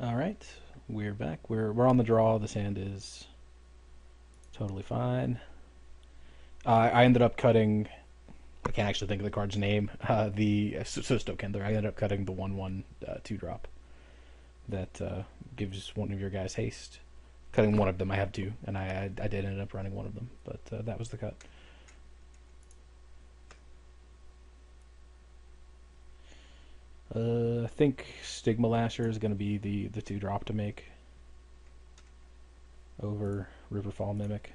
All right, we're back. We're on the draw. This hand is totally fine. I ended up cutting. I can't actually think of the card's name. So still Kendler. I ended up cutting the 1/1 two drop that gives one of your guys haste. Cutting one of them. I have two, and I did end up running one of them, but that was the cut. I think Stigma Lasher is going to be the two drop to make over Riverfall Mimic,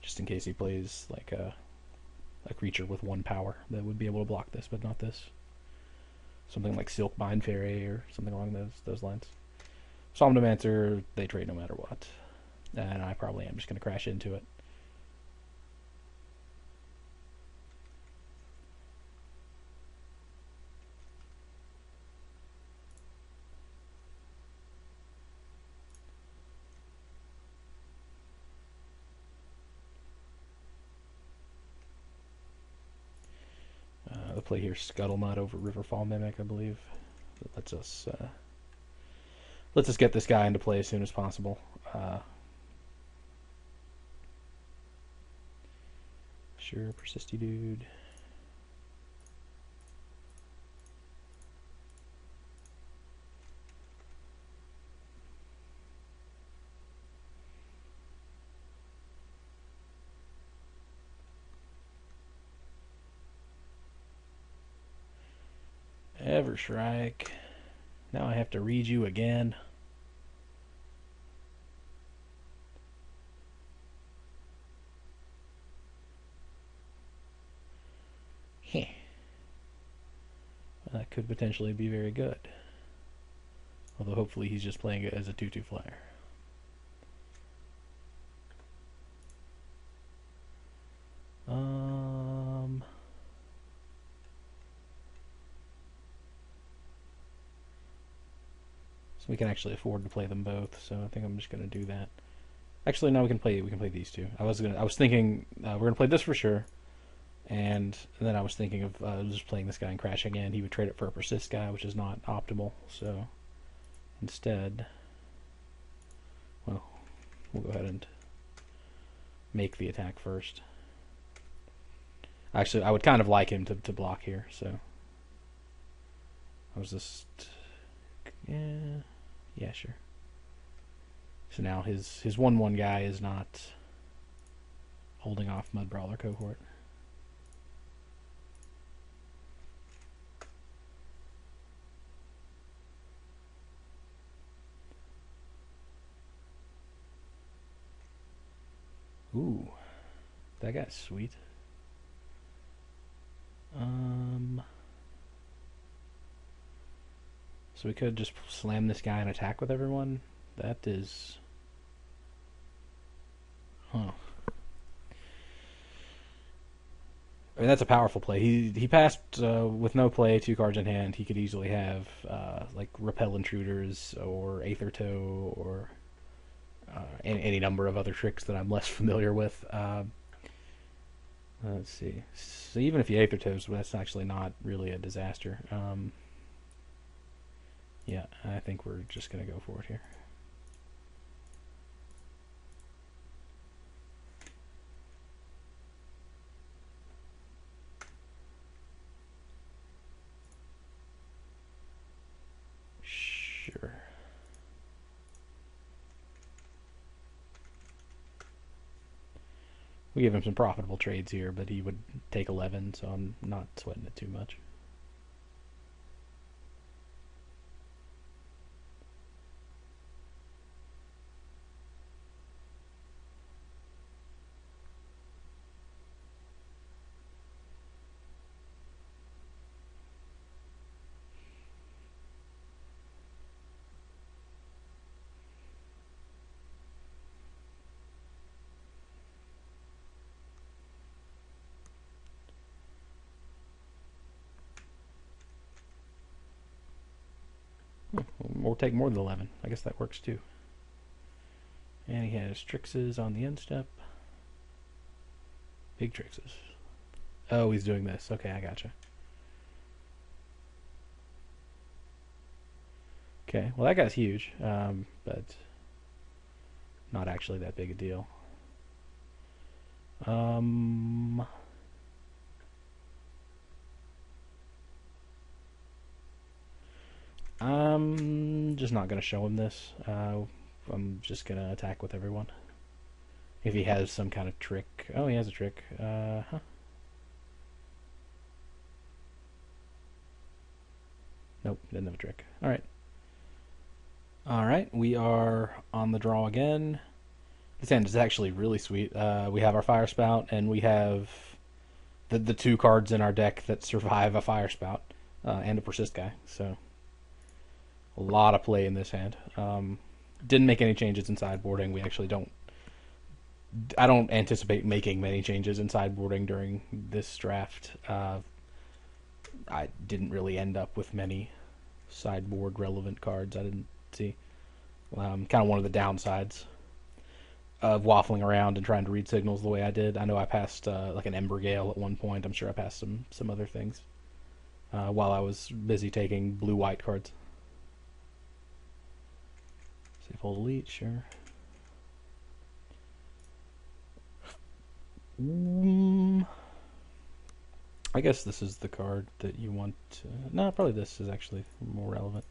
just in case he plays like a creature with one power that would be able to block this, but not this. Something like Silk Bind Fairy or something along those lines. Somnomancer, they trade no matter what, and I probably am just going to crash into it. The play here, Scuttlemud over Riverfall Mimic, I believe. That lets us get this guy into play as soon as possible. Sure, Persisty Dude. Everstrike. Now I have to read you again. Heh. That could potentially be very good. Although hopefully he's just playing it as a 2/2 flyer. So we can actually afford to play them both, so I think I'm just going to do that. Actually, no, we can play these two. I was thinking we're gonna play this for sure, and then I was thinking of just playing this guy and crashing in. He would trade it for a persist guy, which is not optimal. So instead, well, we'll go ahead and make the attack first. Actually, I would kind of like him to block here, so I was just yeah, sure. So now his 1/1 guy is not holding off Mudbrawler Cohort. Ooh, that guy's sweet. So we could just slam this guy and attack with everyone. That is, huh? I mean, that's a powerful play. He passed with no play, 2 cards in hand. He could easily have like Repel Intruders or Aether Toe or any number of other tricks that I'm less familiar with. Let's see. So even if he Aether Toes, that's actually not really a disaster. Yeah, I think we're just going to go for it here. Sure. We give him some profitable trades here, but he would take 11, so I'm not sweating it too much. Or take more than 11. I guess that works too. And he has Trixes on the end step. Big Trixes. Oh, he's doing this. Okay, I gotcha. Okay, well that guy's huge, but not actually that big a deal. Um, I'm just not gonna show him this. I'm just gonna attack with everyone. If he has some kind of trick. Oh, he has a trick. Huh. Nope, didn't have a trick. Alright. Alright, we are on the draw again. This hand is actually really sweet. We have our Fire Spout, and we have the two cards in our deck that survive a Fire Spout, and a Persist guy. So, a lot of play in this hand. Didn't make any changes in sideboarding. We actually don't. I don't anticipate making many changes in sideboarding during this draft. I didn't really end up with many sideboard relevant cards. I didn't see. Kind of one of the downsides of waffling around and trying to read signals the way I did. I know I passed like an Ember Gale at one point. I'm sure I passed some other things while I was busy taking blue-white cards. Save hold elite, sure. I guess this is the card that you want. No, probably this is actually more relevant.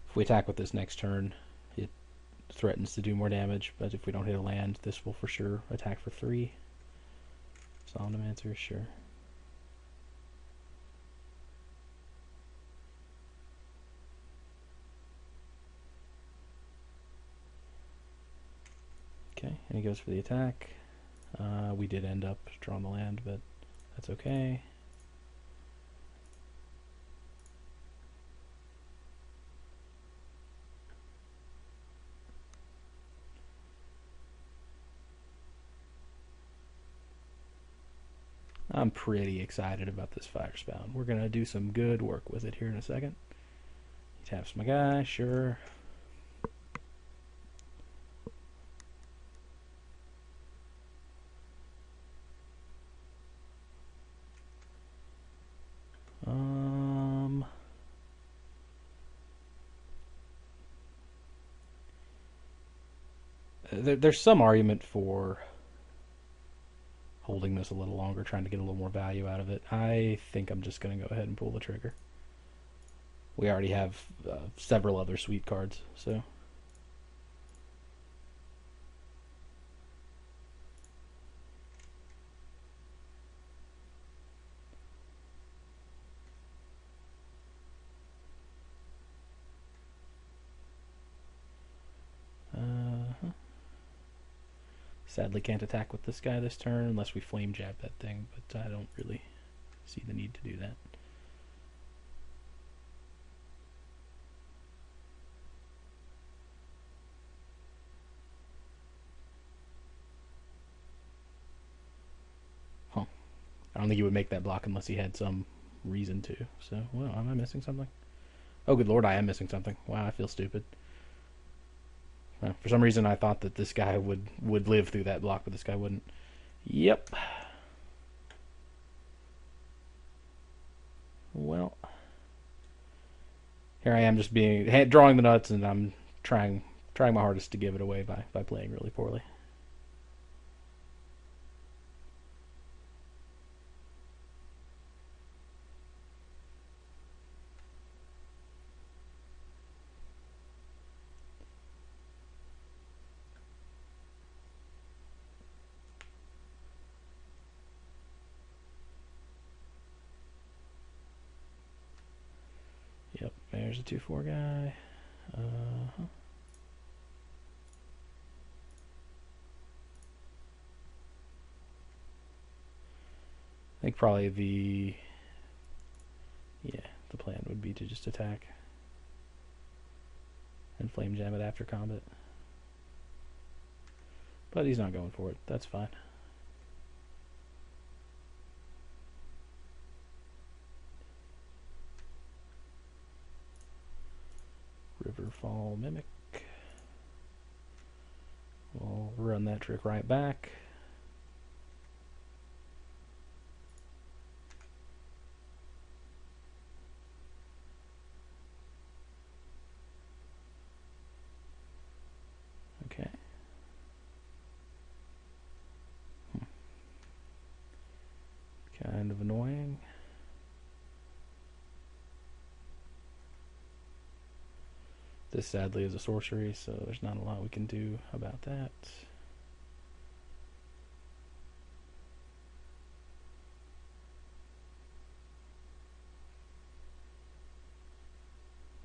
If we attack with this next turn, it threatens to do more damage, but if we don't hit a land, this will for sure attack for 3. Somnomancer, sure. Okay, and he goes for the attack. We did end up drawing the land, but that's okay. I'm pretty excited about this Fire Spout. We're going to do some good work with it here in a second. He taps my guy, sure. There's some argument for holding this a little longer, trying to get a little more value out of it. I think I'm just going to go ahead and pull the trigger. We already have several other sweet cards, so. Sadly can't attack with this guy this turn unless we flame jab that thing, but I don't really see the need to do that. Huh. I don't think he would make that block unless he had some reason to. So, well, am I missing something? Oh, good lord, I am missing something. Wow, I feel stupid. For some reason, I thought that this guy would live through that block, but this guy wouldn't. Yep. Well, here I am just drawing the nuts, and I'm trying my hardest to give it away by playing really poorly. Yep, there's a 2/4 guy. I think probably the plan would be to just attack and flame jam it after combat. But he's not going for it. That's fine. Riverfall Mimic. We'll run that trick right back. Kind of annoying. This sadly is a sorcery, so there's not a lot we can do about that.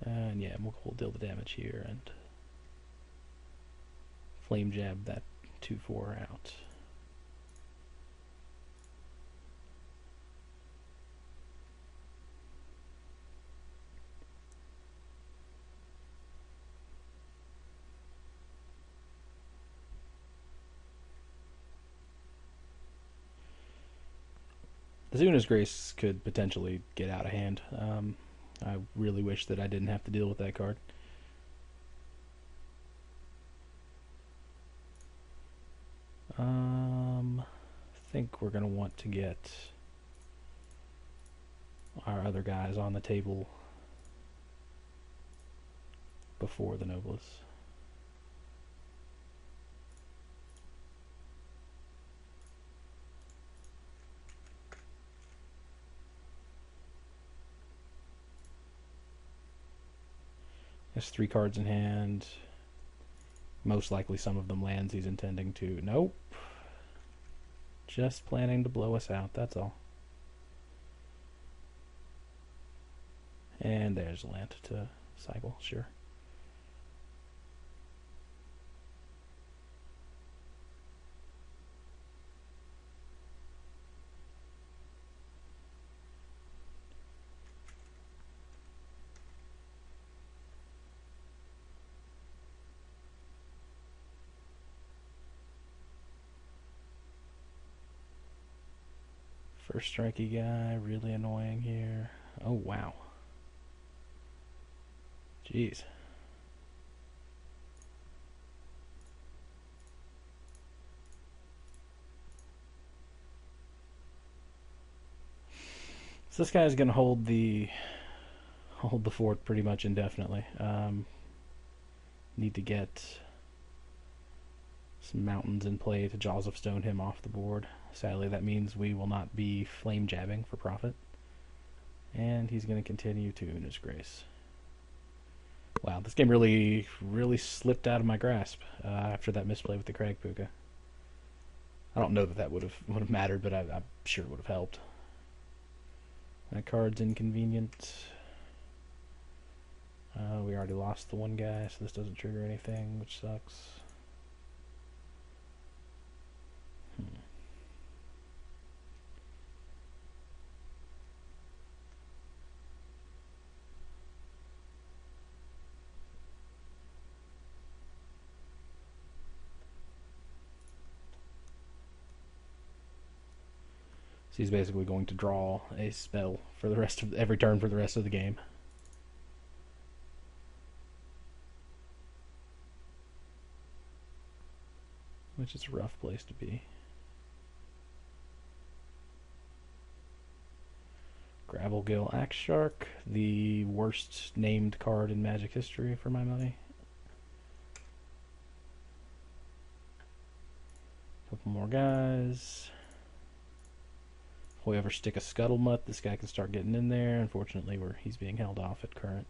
And yeah, we'll deal the damage here and flame jab that 2/4 out. Zuna's Grace could potentially get out of hand. I really wish that I didn't have to deal with that card. I think we're going to want to get our other guys on the table before the Nobles. Has 3 cards in hand. Most likely some of them lands he's intending to. Nope. Just planning to blow us out, that's all. And there's a land to cycle, sure. First strikey guy, really annoying here. Oh, wow. Jeez. So this guy's gonna hold the fort pretty much indefinitely. Need to get some mountains in play to Jaws of Stone him off the board. Sadly, that means we will not be flame jabbing for profit. And he's going to continue to Una's Grace. Wow, this game really slipped out of my grasp after that misplay with the Crag Puka. I don't know that that would have mattered, but I'm sure it would have helped. That card's inconvenient. We already lost the one guy, so this doesn't trigger anything, which sucks. So he's basically going to draw a spell for the rest of every turn for the rest of the game. Which is a rough place to be. Gravelgill Axe Shark, the worst named card in Magic history for my money. Couple more guys. If we ever stick a Scuttlemutt, this guy can start getting in there. Unfortunately, he's being held off at current.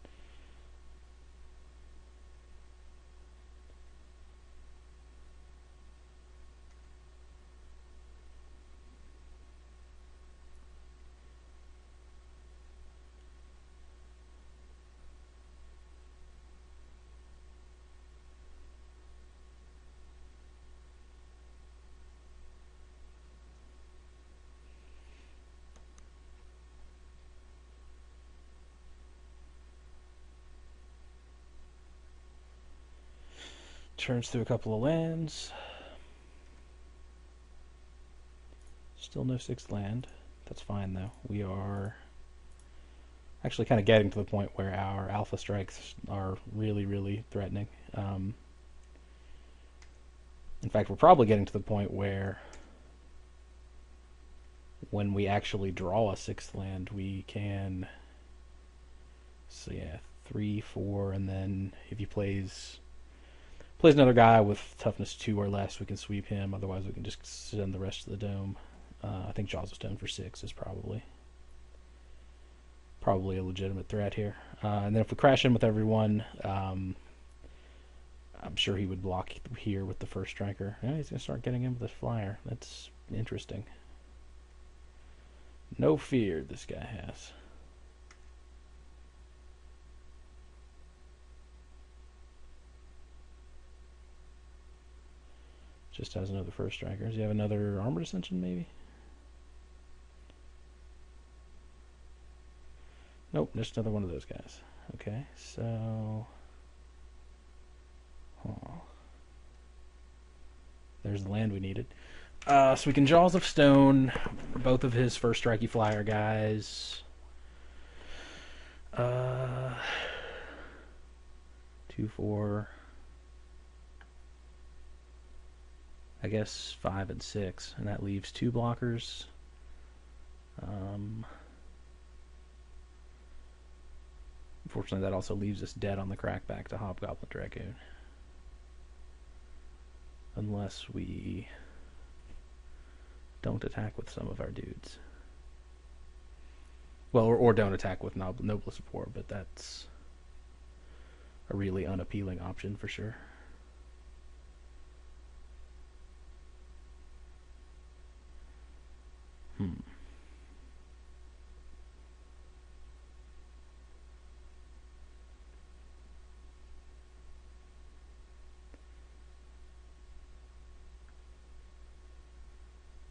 Turns through a couple of lands. Still no 6th land. That's fine though. We are actually kind of getting to the point where our alpha strikes are really threatening. In fact, we're probably getting to the point where when we actually draw a 6th land, we can, so yeah, 3, 4, and then if he plays another guy with toughness 2 or less, we can sweep him. Otherwise, we can just send the rest of the dome. I think Jaws of Stone for 6 is probably a legitimate threat here. And then if we crash in with everyone, I'm sure he would block here with the first striker. Yeah, he's going to start getting in with this flyer. That's interesting. No fear this guy has. Just has another first striker. Does he have another armored ascension maybe? Nope, just another one of those guys. Okay, so... There's the land we needed. So we can Jaws of Stone both of his first strikey flyer guys. 2, 4... I guess 5 and 6, and that leaves 2 blockers. Unfortunately, that also leaves us dead on the crackback to Hobgoblin Dragoon. Unless we don't attack with some of our dudes. Well, or don't attack with Noblest of War, but that's a really unappealing option for sure.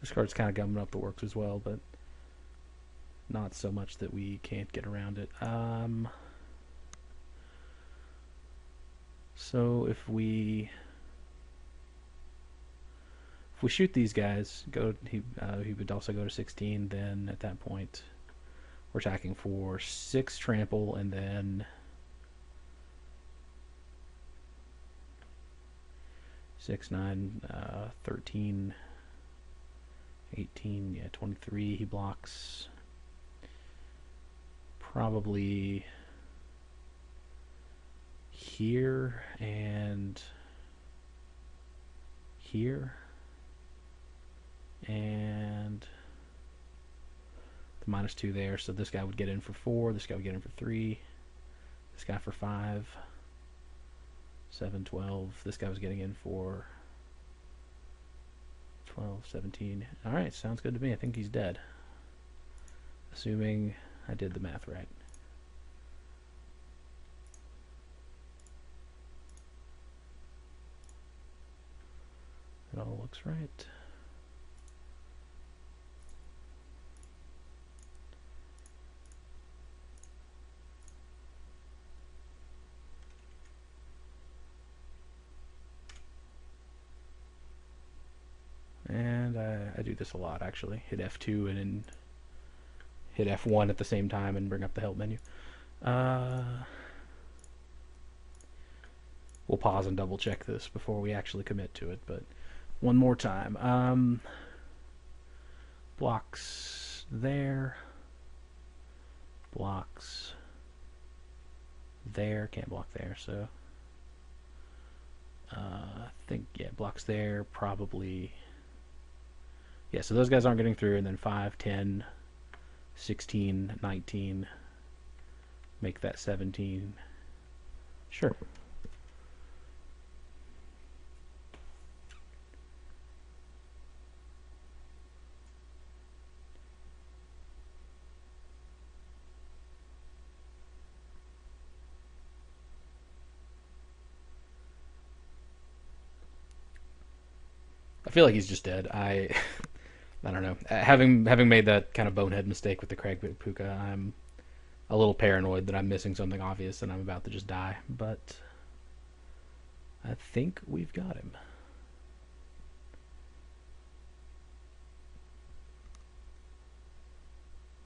This card's kind of gumming up the works as well, but not so much that we can't get around it. So if we shoot these guys, he would also go to 16. Then at that point, we're attacking for 6 trample, and then 6, 9, 13, 18, yeah, 23. He blocks probably here and here, and the -2 there. So this guy would get in for 4, this guy would get in for 3, this guy for 5, 7, 12. This guy was getting in for 12, 17. Alright, sounds good to me. I think he's dead. Assuming I did the math right. It all looks right. And I do this a lot, actually. Hit F2 and then hit F1 at the same time and bring up the help menu. We'll pause and double check this before we actually commit to it, but one more time. Blocks there. Blocks there. Can't block there, so... I think, yeah, blocks there, probably... Yeah, so those guys aren't getting through, and then 5, 10, 16, 19, make that 17. Sure. I feel like he's just dead. I don't know. Having made that kind of bonehead mistake with the Crag Puka, I'm a little paranoid that I'm missing something obvious and I'm about to just die. But I think we've got him.